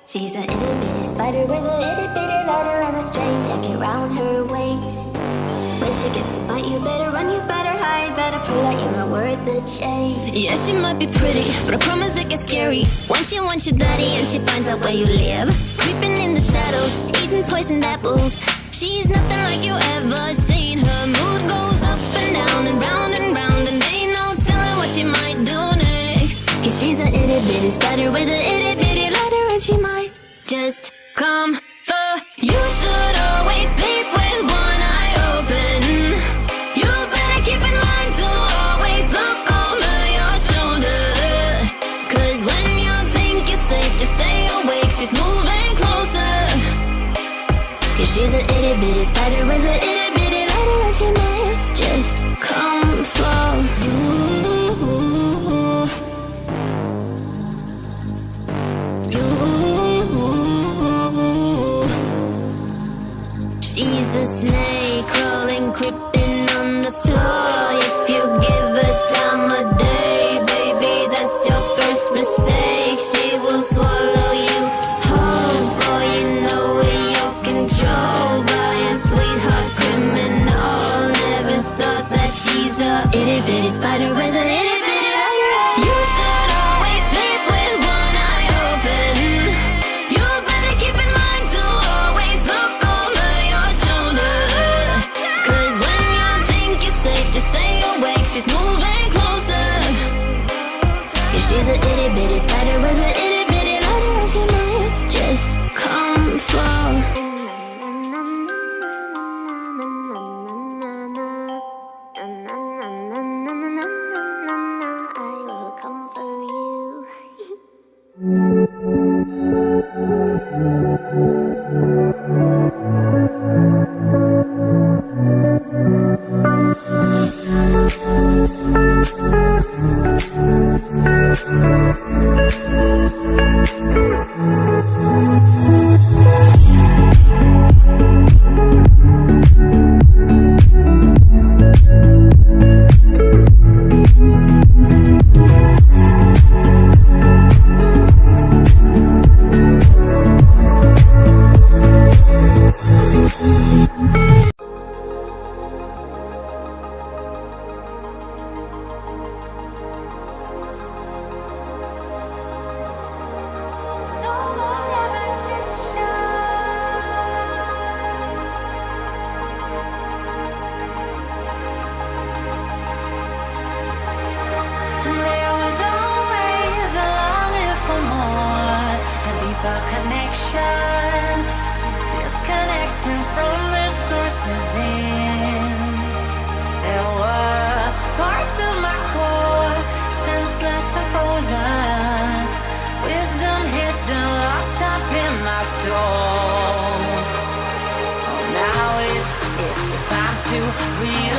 She's a itty bitty spider with a itty bitty lighter and a strange jacket round her waist. When she gets a bite, you better run, you better hide, better prove that you're not worth the chase. Yeah, she might be pretty, but I promise it gets scary once she wants your daddy and she finds out where you live. Creeping in the shadows, eating poisoned apples. She's nothing like you ever seen. Her mood goes up and down and round and round, and ain't no telling what she might do next. Cause she's a itty bitty spider with a itty bitty lighter, and she might just come for you. Should always sleep with one eye open. You better keep in mind to always look over your shoulder. Cause when you think you're safe, just stay awake, she's moving closer. Cause she's a itty bitty spider with a itty bitty lighter, and she might just come for you. She's a snake crawling, creeping on the floor. If you give her time of day, baby, that's your first mistake. She will swallow you whole, for you know you're controlled by a sweetheart criminal. Never thought that she's a itty bitty spider with a itty bitty lighter. You should always sleep with one eye open. You better keep in mind to always look over your shoulder. Cause when you think you're safe, just stay awake, she's moving closer. Yeah, she's a itty bitty spider with a itty bitty lighter, and she might just come for. I will come for you. There was always a longing for more, a deeper connection. Was disconnecting from the source within. There were parts of my core, senseless and frozen. Wisdom hidden, locked up in my soul. Oh, now it's the time to realize.